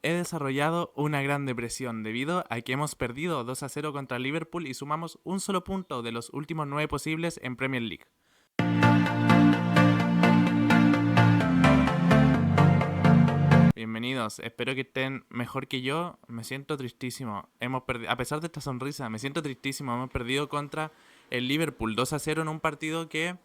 he desarrollado una gran depresión debido a que hemos perdido 2-0 contra Liverpool y sumamos un solo punto de los últimos 9 posibles en Premier League. Bienvenidos, espero que estén mejor que yo. Me siento tristísimo. A pesar de esta sonrisa, me siento tristísimo. Hemos perdido contra el Liverpool 2-0 en un partido que,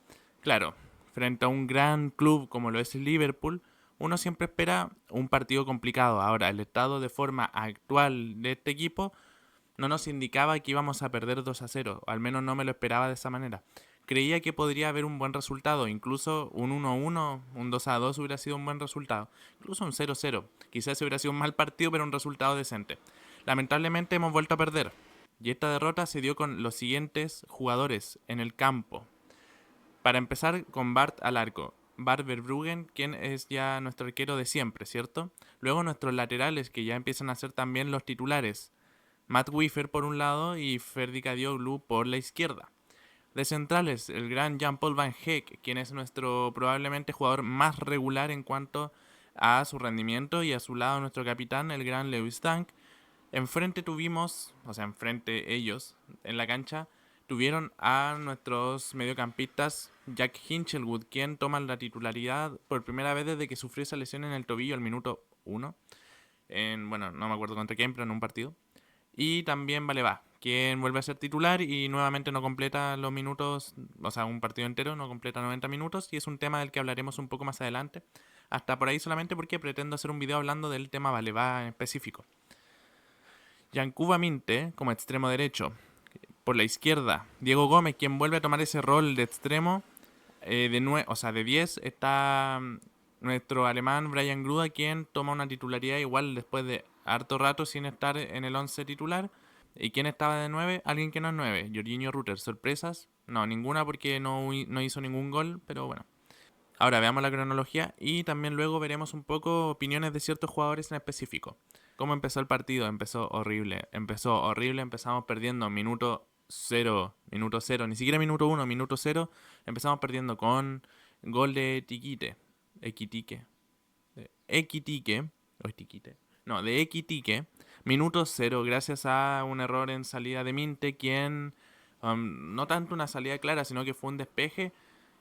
claro, frente a un gran club como lo es el Liverpool, uno siempre espera un partido complicado. Ahora, el estado de forma actual de este equipo no nos indicaba que íbamos a perder 2-0, o al menos no me lo esperaba de esa manera. Creía que podría haber un buen resultado, incluso un 1-1, un 2-2 hubiera sido un buen resultado, incluso un 0-0. Quizás hubiera sido un mal partido, pero un resultado decente. Lamentablemente hemos vuelto a perder, y esta derrota se dio con los siguientes jugadores en el campo. Para empezar, con Bart al arco. Bart Verbruggen, quien es ya nuestro arquero de siempre, ¿cierto? Luego nuestros laterales, que ya empiezan a ser también los titulares. Matt Wiffer por un lado y Ferdi Kadioglu por la izquierda. De centrales, el gran Jean-Paul Van Heek, quien es nuestro probablemente jugador más regular en cuanto a su rendimiento, y a su lado nuestro capitán, el gran Lewis Dunk. Enfrente tuvimos, o sea, enfrente ellos, en la cancha, tuvieron a nuestros mediocampistas Jack Hinchelwood, quien toma la titularidad por primera vez desde que sufrió esa lesión en el tobillo al minuto 1. Bueno, no me acuerdo contra quién, pero en un partido. Y también Baleba, quien vuelve a ser titular y nuevamente no completa los minutos, o sea, un partido entero, no completa 90 minutos, y es un tema del que hablaremos un poco más adelante. Hasta por ahí solamente porque pretendo hacer un video hablando del tema Baleba en específico. Yankuba Minte como extremo derecho. Por la izquierda, Diego Gómez, quien vuelve a tomar ese rol de extremo. De 10 está nuestro alemán Brian Gruda, quien toma una titularidad igual después de harto rato sin estar en el 11 titular. ¿Y quién estaba de 9? Alguien que no es 9. Jorginho Rutter. ¿Sorpresas? No, ninguna porque no hizo ningún gol, pero bueno. Ahora veamos la cronología y también luego veremos un poco opiniones de ciertos jugadores en específico. ¿Cómo empezó el partido? Empezó horrible, empezamos perdiendo minuto cero, ni siquiera minuto 1, minuto 0, empezamos perdiendo con gol de Tiquite, Equitique, Equitique, o Tiquite, no, de Equitique, minuto 0, gracias a un error en salida de Minte, quien, no tanto una salida clara, sino que fue un despeje.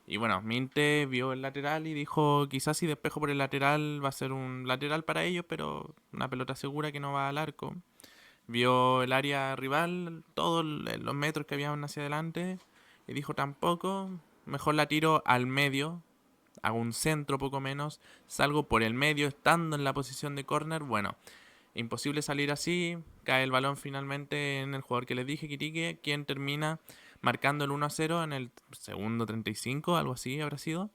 Y bueno, Minte vio el lateral y dijo, quizás si despejo por el lateral va a ser un lateral para ellos, pero una pelota segura que no va al arco. Vio el área rival, todos los metros que habían hacia adelante, y dijo tampoco, mejor la tiro al medio, hago un centro poco menos, salgo por el medio estando en la posición de córner. Bueno, imposible salir así, cae el balón finalmente en el jugador que les dije, Quitique, quien termina marcando el 1-0 en el segundo 35, algo así habrá sido.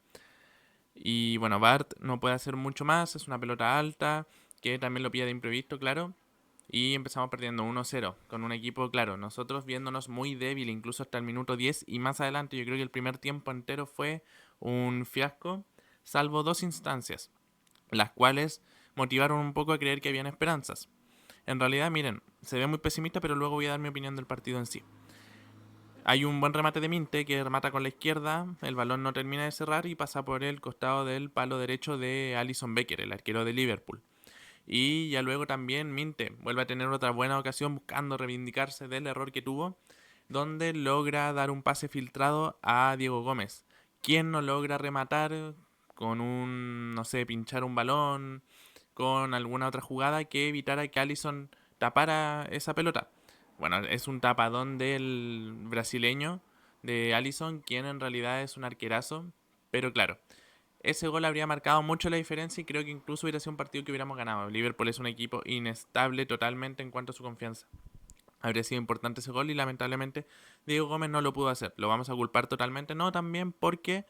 Y bueno, Bart no puede hacer mucho más, es una pelota alta, que también lo pilla de imprevisto, claro. Y empezamos perdiendo 1-0 con un equipo, claro, nosotros viéndonos muy débil, incluso hasta el minuto 10 y más adelante. Yo creo que el primer tiempo entero fue un fiasco, salvo dos instancias, las cuales motivaron un poco a creer que habían esperanzas. En realidad, miren, se ve muy pesimista, pero luego voy a dar mi opinión del partido en sí. Hay un buen remate de Minte que remata con la izquierda, el balón no termina de cerrar y pasa por el costado del palo derecho de Alisson Becker, el arquero de Liverpool. Y ya luego también Minte vuelve a tener otra buena ocasión buscando reivindicarse del error que tuvo, donde logra dar un pase filtrado a Diego Gómez, quien no logra rematar con no sé, pinchar un balón, con alguna otra jugada que evitara que Alisson tapara esa pelota. Bueno, es un tapadón del brasileño, de Alisson, quien en realidad es un arquerazo, pero claro, ese gol habría marcado mucho la diferencia y creo que incluso hubiera sido un partido que hubiéramos ganado. Liverpool es un equipo inestable totalmente en cuanto a su confianza. Habría sido importante ese gol y lamentablemente Diego Gómez no lo pudo hacer. ¿Lo vamos a culpar totalmente? No, también porque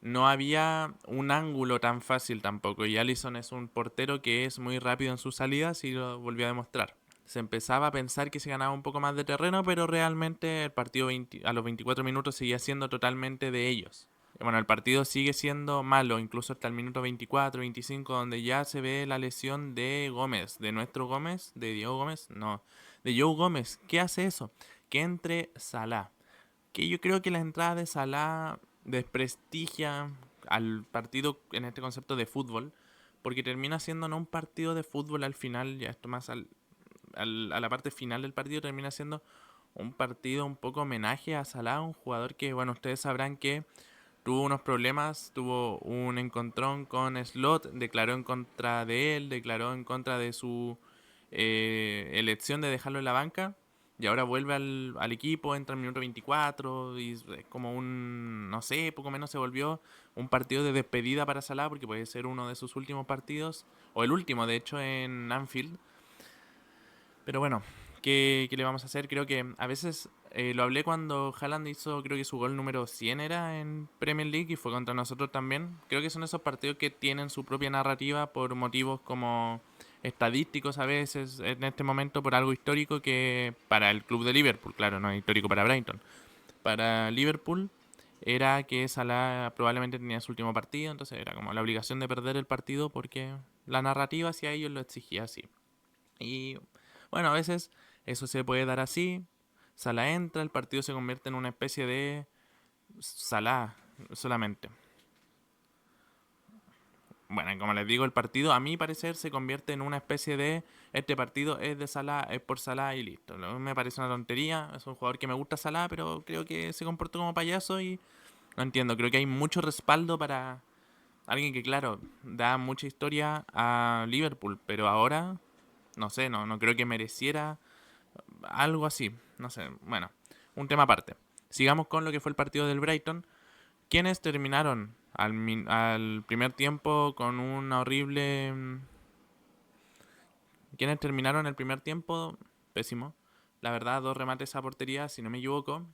no había un ángulo tan fácil tampoco. Y Alisson es un portero que es muy rápido en sus salidas y lo volvió a demostrar. Se empezaba a pensar que se ganaba un poco más de terreno, pero realmente el partido a los 24 minutos seguía siendo totalmente de ellos. Bueno, el partido sigue siendo malo, incluso hasta el minuto 24, 25, donde ya se ve la lesión de Gómez, de nuestro Gómez, de Diego Gómez, no, de Joe Gómez. ¿Qué hace eso? Que entre Salah. Que yo creo que la entrada de Salah desprestigia al partido en este concepto de fútbol, porque termina siendo no un partido de fútbol al final, ya esto más a la parte final del partido, termina siendo un partido un poco homenaje a Salah, un jugador que, bueno, ustedes sabrán que tuvo unos problemas, tuvo un encontrón con Slot, declaró en contra de él, declaró en contra de su elección de dejarlo en la banca. Y ahora vuelve al equipo, entra en el minuto 24 y es como un, no sé, poco menos se volvió un partido de despedida para Salah porque puede ser uno de sus últimos partidos, o el último de hecho en Anfield. Pero bueno, ¿qué le vamos a hacer? Creo que a veces lo hablé cuando Haaland hizo, creo que su gol número 100 era en Premier League y fue contra nosotros también. Creo que son esos partidos que tienen su propia narrativa por motivos como estadísticos a veces, en este momento por algo histórico que para el club de Liverpool, claro, no es histórico para Brighton. Para Liverpool era que Salah probablemente tenía su último partido, entonces era como la obligación de perder el partido porque la narrativa hacia ellos lo exigía así. Y bueno, a veces eso se puede dar así. Salah entra, el partido se convierte en una especie de Salah solamente. Bueno, como les digo, el partido a mi parecer se convierte en una especie de este partido es de Salah, es por Salah y listo. Me parece una tontería, es un jugador que me gusta Salah, pero creo que se comportó como payaso y no entiendo, creo que hay mucho respaldo para alguien que claro, da mucha historia a Liverpool, pero ahora no sé, no creo que mereciera algo así, no sé, bueno, un tema aparte. Sigamos con lo que fue el partido del Brighton. Quienes terminaron al primer tiempo con una horrible... Quienes terminaron el primer tiempo pésimo. La verdad, dos remates a portería, si no me equivoco.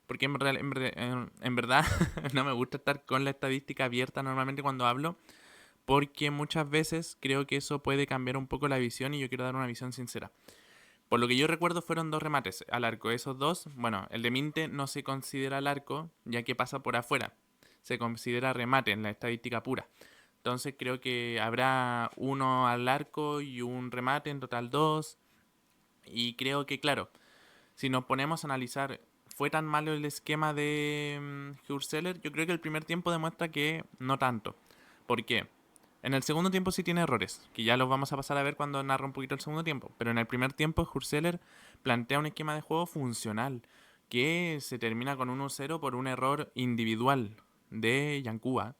Porque en verdad no me gusta estar con la estadística abierta normalmente cuando hablo. Porque muchas veces creo que eso puede cambiar un poco la visión y yo quiero dar una visión sincera. Por lo que yo recuerdo fueron dos remates al arco. Esos dos, bueno, el de Minte no se considera al arco ya que pasa por afuera. Se considera remate en la estadística pura. Entonces creo que habrá uno al arco y un remate, en total dos. Y creo que, claro, si nos ponemos a analizar, ¿fue tan malo el esquema de Hurseller? Yo creo que el primer tiempo demuestra que no tanto. ¿Por qué? En el segundo tiempo sí tiene errores, que ya los vamos a pasar a ver cuando narra un poquito el segundo tiempo. Pero en el primer tiempo Hurseller plantea un esquema de juego funcional, que se termina con 1-0 por un error individual de Yankuba.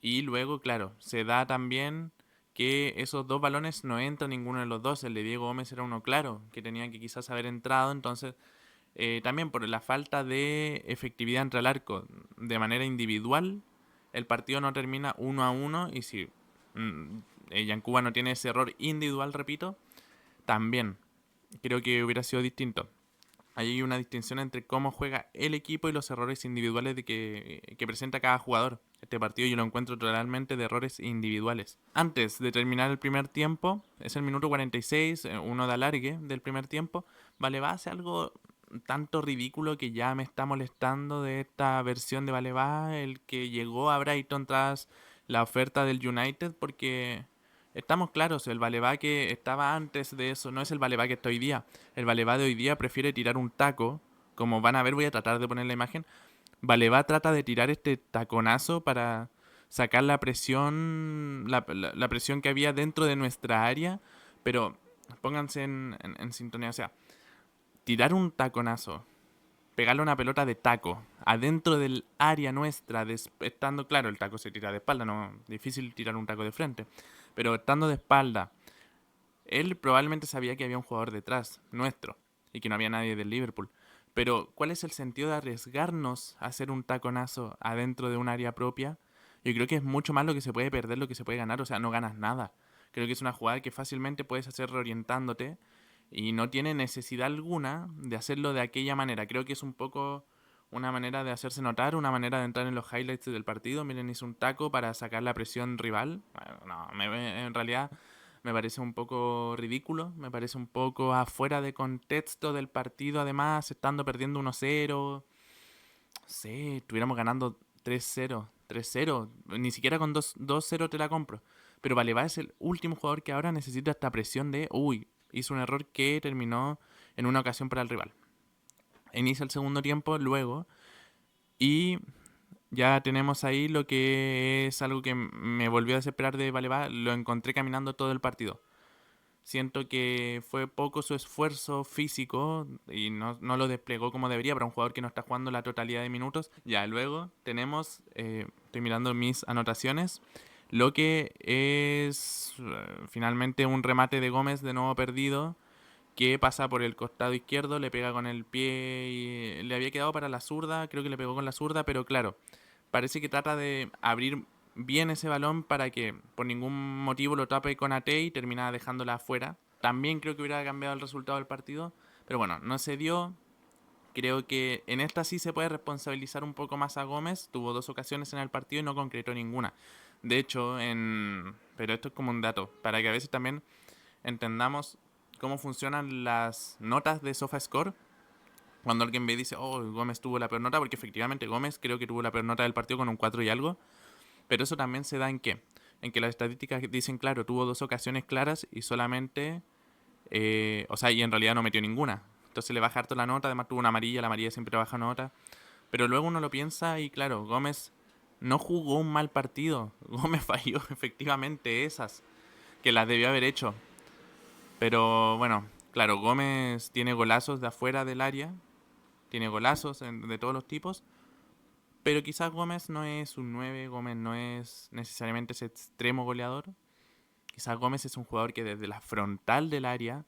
Y luego, claro, se da también que esos dos balones no entran ninguno de los dos. El de Diego Gómez era uno claro, que tenía que quizás haber entrado. Entonces, también por la falta de efectividad entre el arco de manera individual, el partido no termina 1-1. Y si Yankuba no tiene ese error individual, repito, también creo que hubiera sido distinto. Hay una distinción entre cómo juega el equipo y los errores individuales que presenta cada jugador. Este partido yo lo encuentro totalmente de errores individuales. Antes de terminar el primer tiempo, es el minuto 46, uno de alargue del primer tiempo, Baleba hace algo tanto ridículo que ya me está molestando de esta versión de Baleba, el que llegó a Brighton tras la oferta del United, porque estamos claros, el Baleba que estaba antes de eso no es el Baleba que está hoy día. El Baleba de hoy día prefiere tirar un taco. Como van a ver, voy a tratar de poner la imagen. Baleba trata de tirar este taconazo para sacar la presión, la presión que había dentro de nuestra área. Pero pónganse en sintonía. O sea, tirar un taconazo, pegarle una pelota de taco adentro del área nuestra, estando claro, el taco se tira de espalda, no difícil tirar un taco de frente, pero estando de espalda, él probablemente sabía que había un jugador detrás nuestro y que no había nadie del Liverpool. Pero, ¿cuál es el sentido de arriesgarnos a hacer un taconazo adentro de un área propia? Yo creo que es mucho más lo que se puede perder, lo que se puede ganar, o sea, no ganas nada. Creo que es una jugada que fácilmente puedes hacer reorientándote y no tiene necesidad alguna de hacerlo de aquella manera. Creo que es un poco una manera de hacerse notar, una manera de entrar en los highlights del partido. Miren, hizo un taco para sacar la presión rival. Bueno, no, en realidad me parece un poco ridículo, me parece un poco afuera de contexto del partido, además, estando perdiendo 1-0. Sí, estuviéramos ganando 3-0, 3-0, ni siquiera con 2-0 te la compro. Pero Baleba es el último jugador que ahora necesita esta presión de, uy, hizo un error que terminó en una ocasión para el rival. Inicia el segundo tiempo luego y Ya tenemos ahí lo que es algo que me volvió a desesperar de Baleba. Lo encontré caminando todo el partido. Siento que fue poco su esfuerzo físico y no lo desplegó como debería para un jugador que no está jugando la totalidad de minutos. Ya, luego tenemos, estoy mirando mis anotaciones, lo que es finalmente un remate de Gómez de nuevo perdido, que pasa por el costado izquierdo, le pega con el pie y le había quedado para la zurda, creo que le pegó con la zurda, pero claro, parece que trata de abrir bien ese balón para que por ningún motivo lo tape con AT y termina dejándola afuera. También creo que hubiera cambiado el resultado del partido, pero bueno, no se dio. Creo que en esta sí se puede responsabilizar un poco más a Gómez. Tuvo 2 ocasiones en el partido y no concretó ninguna. De hecho, pero esto es como un dato, para que a veces también entendamos cómo funcionan las notas de SofaScore. Cuando alguien me dice, oh, Gómez tuvo la peor nota, porque efectivamente Gómez creo que tuvo la peor nota del partido con un 4 y algo. Pero eso también se da en qué? En que las estadísticas dicen, claro, tuvo 2 ocasiones claras y solamente, o sea, y en realidad no metió ninguna. Entonces le baja harto la nota, además tuvo una amarilla, la amarilla siempre baja nota. Pero luego uno lo piensa y claro, Gómez no jugó un mal partido. Gómez falló efectivamente esas, que las debió haber hecho. Pero bueno, claro, Gómez tiene golazos de afuera del área, tiene golazos de todos los tipos. Pero quizás Gómez no es un 9, Gómez no es necesariamente ese extremo goleador. Quizás Gómez es un jugador que desde la frontal del área,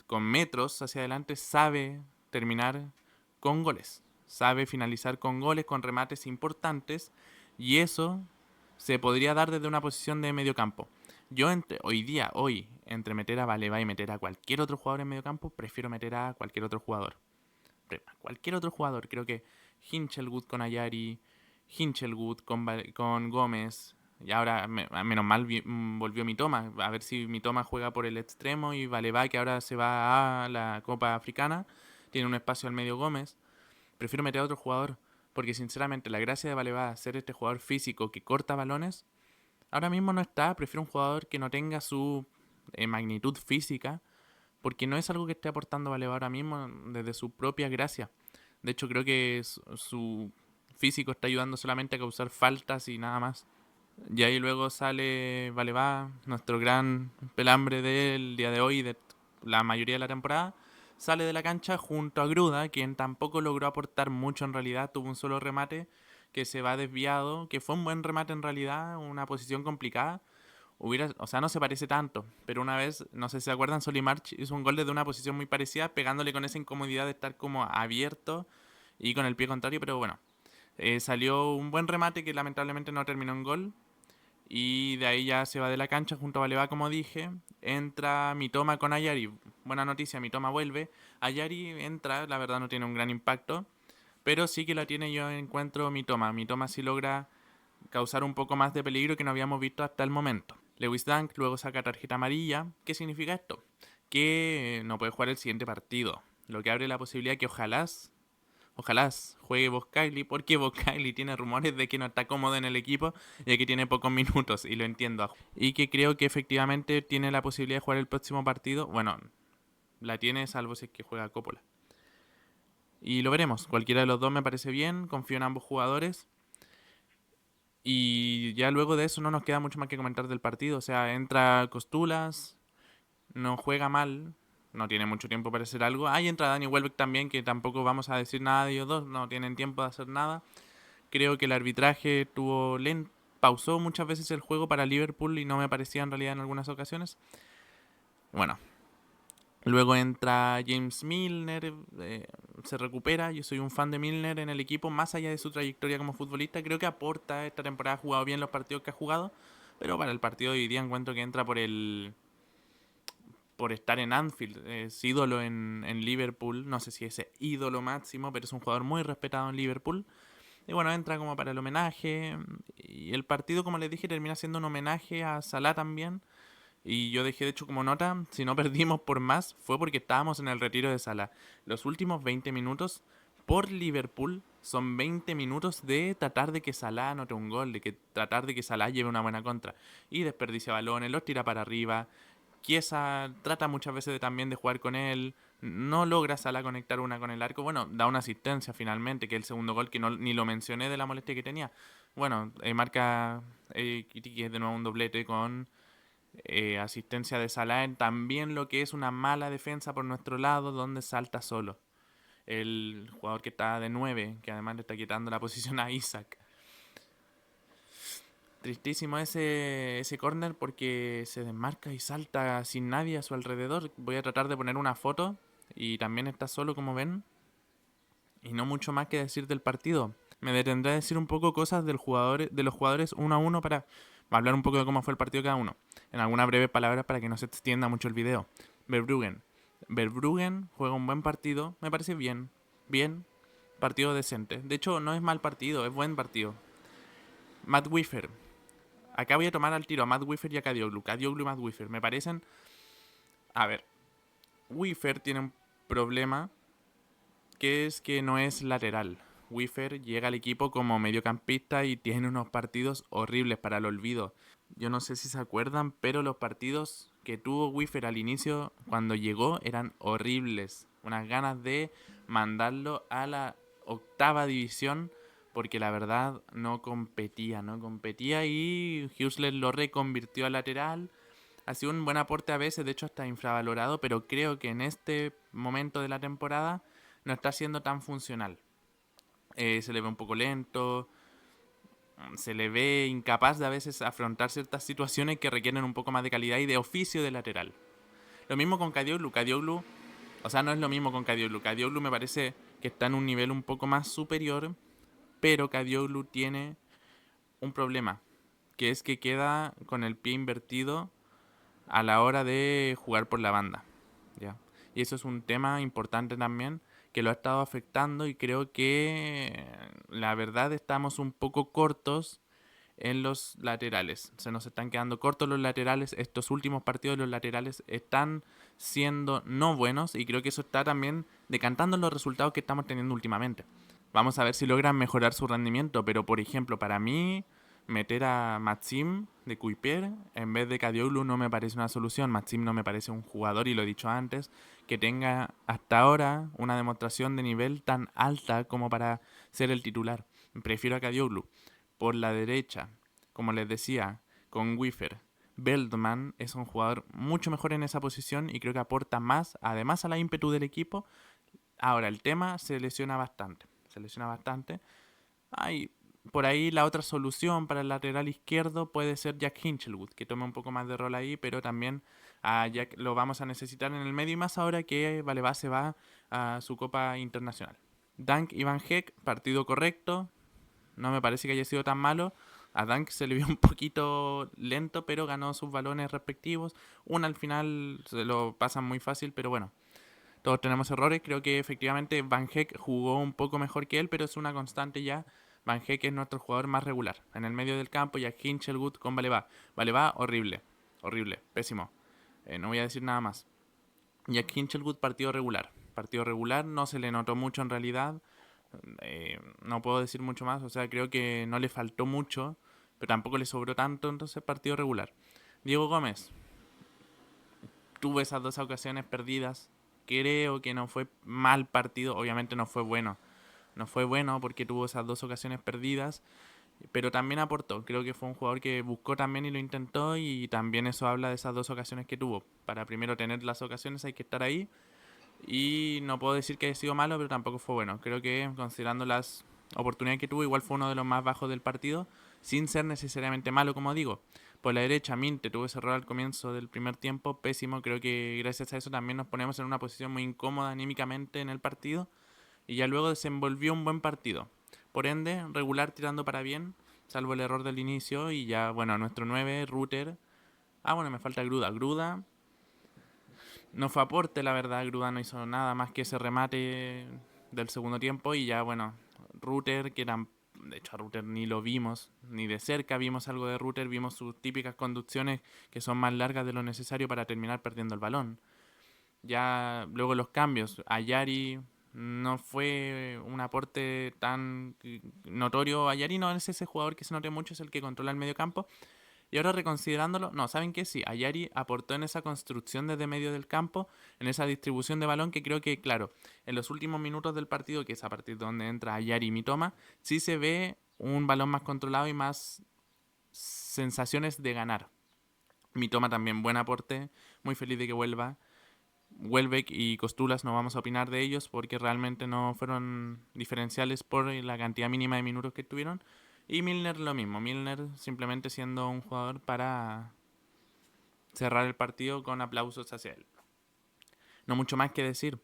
con metros hacia adelante, sabe terminar con goles. Sabe finalizar con goles, con remates importantes. Y eso se podría dar desde una posición de medio campo. Yo hoy, entre meter a Baleba y meter a cualquier otro jugador en medio campo, prefiero meter a cualquier otro jugador. Cualquier otro jugador. Creo que Hinchelwood con Ayari, Hinchelwood con Gómez. Y ahora, menos mal, volvió Mitoma. A ver si Mitoma juega por el extremo y Baleba, que ahora se va a la Copa Africana, tiene un espacio al medio Gómez. Prefiero meter a otro jugador. Porque sinceramente la gracia de Baleba ser este jugador físico que corta balones, ahora mismo no está. Prefiero un jugador que no tenga su magnitud física, porque no es algo que esté aportando Baleba ahora mismo desde su propia gracia. De hecho, creo que su físico está ayudando solamente a causar faltas y nada más. Y ahí luego sale Baleba, nuestro gran pelambre del día de hoy y de la mayoría de la temporada. Sale de la cancha junto a Gruda, quien tampoco logró aportar mucho en realidad. Tuvo un solo remate que se va desviado, que fue un buen remate en realidad, una posición complicada. O sea, no se parece tanto, pero una vez, no sé si se acuerdan, Solimarch hizo un gol desde una posición muy parecida, pegándole con esa incomodidad de estar como abierto y con el pie contrario, pero bueno, salió un buen remate que lamentablemente no terminó en gol. Y de ahí ya se va de la cancha junto a Baleba, como dije. Entra Mitoma con Ayari. Buena noticia, Mitoma vuelve. Ayari entra, la verdad no tiene un gran impacto. Pero sí que la tiene, yo encuentro Mitoma. Mitoma sí logra causar un poco más de peligro que no habíamos visto hasta el momento. Lewis Dunk luego saca tarjeta amarilla. ¿Qué significa esto? Que no puede jugar el siguiente partido. Lo que abre la posibilidad que ojalá juegue Bob Kylie, porque Bob Kylie tiene rumores de que no está cómodo en el equipo, ya que tiene pocos minutos, y lo entiendo. Y que creo que efectivamente tiene la posibilidad de jugar el próximo partido. Bueno, la tiene salvo si es que juega Coppola. Y lo veremos. Cualquiera de los dos me parece bien. Confío en ambos jugadores. Y ya luego de eso no nos queda mucho más que comentar del partido. O sea, entra Costulas, no juega mal, no tiene mucho tiempo para hacer algo. Ahí entra Dani Welbeck también, que tampoco vamos a decir nada de ellos dos, no tienen tiempo de hacer nada. Creo que el arbitraje tuvo lento, pausó muchas veces el juego para Liverpool y no me parecía en realidad en algunas ocasiones. Bueno, luego entra James Milner, se recupera. Yo soy un fan de Milner en el equipo, más allá de su trayectoria como futbolista. Creo que aporta, esta temporada ha jugado bien los partidos que ha jugado, pero para el partido de hoy día encuentro que entra por estar en Anfield. Es ídolo en Liverpool. No sé si es ídolo máximo, pero es un jugador muy respetado en Liverpool. Y bueno, entra como para el homenaje. Y el partido, como les dije, termina siendo un homenaje a Salah también. Y yo dejé de hecho como nota, si no perdimos por más, fue porque estábamos en el retiro de Salah. Los últimos 20 minutos por Liverpool son 20 minutos de tratar de que Salah anote un gol, de que tratar de que Salah lleve una buena contra. Y desperdicia balones, los tira para arriba. Chiesa trata muchas veces también de jugar con él, No logra Salah conectar una con el arco. Bueno, da una asistencia finalmente, que es el segundo gol que ni lo mencioné de la molestia que tenía. Bueno, marca Kitiki de nuevo un doblete con asistencia de Salah en también lo que es una mala defensa por nuestro lado, donde salta solo. El jugador que está de 9, que además le está quitando la posición a Isaac. Tristísimo ese corner porque se desmarca y salta sin nadie a su alrededor. Voy a tratar de poner una foto y también está solo, como ven. Y no mucho más que decir del partido. Me detendré a decir un poco cosas de los jugadores uno a uno para hablar un poco de cómo fue el partido cada uno. En algunas breves palabras para que no se extienda mucho el video. Verbruggen. Verbruggen juega un buen partido. Me parece bien. Bien. Partido decente. De hecho, no es mal partido, es buen partido. Matt Wiffer. Acá voy a tomar al tiro a Matt Wiffer y a Kadioglu. Kadioglu y Matt Wiffer. Me parecen... A ver. Wiffer tiene un problema que es que no es lateral. Wiffer llega al equipo como mediocampista y tiene unos partidos horribles para el olvido. Yo no sé si se acuerdan, pero los partidos que tuvo Wiffer al inicio, cuando llegó, eran horribles. Unas ganas de mandarlo a la octava división porque la verdad no competía y Husler lo reconvirtió a lateral. Ha sido un buen aporte a veces, de hecho está infravalorado, pero creo que en este momento de la temporada no está siendo tan funcional. Se le ve un poco lento, se le ve incapaz de a veces afrontar ciertas situaciones que requieren un poco más de calidad y de oficio de lateral. Lo mismo con Kadioglu. O sea, no es lo mismo con Kadioglu. Kadioglu me parece que está en un nivel un poco más superior, pero Kadioglu tiene un problema, que es que queda con el pie invertido a la hora de jugar por la banda. ¿Ya? Y eso es un tema importante también que lo ha estado afectando y creo que la verdad estamos un poco cortos en los laterales. Se nos están quedando cortos los laterales. Estos últimos partidos de los laterales están siendo no buenos y creo que eso está también decantando en los resultados que estamos teniendo últimamente. Vamos a ver si logran mejorar su rendimiento, pero por ejemplo, para mí meter a Maxim de Kuiper en vez de Kadioglu no me parece una solución. Maxim no me parece un jugador, y lo he dicho antes, que tenga hasta ahora una demostración de nivel tan alta como para ser el titular. Prefiero a Kadioglu. Por la derecha, como les decía, con Wiffer. Veldman es un jugador mucho mejor en esa posición y creo que aporta más, además a la ímpetu del equipo. Ahora, el tema se lesiona bastante. Se lesiona bastante. Hay por ahí la otra solución para el lateral izquierdo puede ser Jack Hinchelwood, que tome un poco más de rol ahí, pero también a Jack lo vamos a necesitar en el medio y más ahora que Valeva se va a su Copa Internacional. Dunk y Van Heck, partido correcto. No me parece que haya sido tan malo. A Dunk se le vio un poquito lento, pero ganó sus balones respectivos. Una al final se lo pasan muy fácil, pero bueno. Todos tenemos errores. Creo que efectivamente Van Heck jugó un poco mejor que él, pero es una constante ya. Van Heck es nuestro jugador más regular. En el medio del campo ya Hinchelwood con Valeva. Valeva, horrible. Horrible. Pésimo. No voy a decir nada más. Jack Hinchelwood, partido regular. Partido regular, no se le notó mucho en realidad. No puedo decir mucho más. O sea, creo que no le faltó mucho, pero tampoco le sobró tanto, entonces partido regular. Diego Gómez, tuvo esas dos ocasiones perdidas. Creo que no fue mal partido, obviamente no fue bueno. No fue bueno porque tuvo esas dos ocasiones perdidas, pero también aportó. Creo que fue un jugador que buscó también y lo intentó, y también eso habla de esas dos ocasiones que tuvo. Para primero tener las ocasiones hay que estar ahí, y no puedo decir que haya sido malo, pero tampoco fue bueno. Creo que considerando las oportunidades que tuvo, igual fue uno de los más bajos del partido, sin ser necesariamente malo, como digo. Por la derecha, Minte tuvo ese error al comienzo del primer tiempo, pésimo. Creo que gracias a eso también nos ponemos en una posición muy incómoda anímicamente en el partido, y ya luego desenvolvió un buen partido. Por ende, regular tirando para bien, salvo el error del inicio, y ya, bueno, nuestro 9, Ruter. Ah, bueno, me falta Gruda. Gruda no fue aporte, la verdad. Gruda no hizo nada más que ese remate del segundo tiempo, y ya, bueno, Ruter, que eran... De hecho, a Ruter ni lo vimos, ni de cerca vimos algo de Ruter. Vimos sus típicas conducciones que son más largas de lo necesario para terminar perdiendo el balón. Ya luego los cambios. Ayari no fue un aporte tan notorio. Ayari no es ese jugador que se note mucho, es el que controla el medio campo. Y ahora reconsiderándolo, no, ¿saben qué? Sí, Ayari aportó en esa construcción desde medio del campo, en esa distribución de balón que creo que, claro, en los últimos minutos del partido, que es a partir de donde entra Ayari y Mitoma, sí se ve un balón más controlado y más sensaciones de ganar. Mitoma también, buen aporte, muy feliz de que vuelva. Welbeck y Costulas no vamos a opinar de ellos porque realmente no fueron diferenciales por la cantidad mínima de minutos que tuvieron. Y Milner lo mismo, Milner simplemente siendo un jugador para cerrar el partido con aplausos hacia él. No mucho más que decir.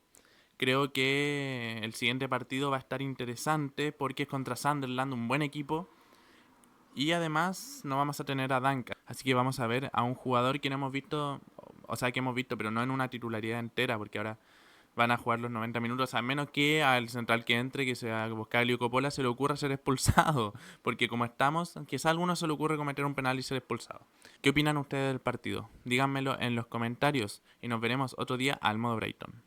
Creo que el siguiente partido va a estar interesante porque es contra Sunderland, un buen equipo. Y además no vamos a tener a Duncan. Así que vamos a ver a un jugador que no hemos visto, o sea, que hemos visto, pero no en una titularidad entera, porque ahora van a jugar los 90 minutos, a menos que al central que entre, que sea Boscaglio Coppola, se le ocurra ser expulsado. Porque como estamos, quizá a alguno se le ocurre cometer un penal y ser expulsado. ¿Qué opinan ustedes del partido? Díganmelo en los comentarios y nos veremos otro día al modo Brighton.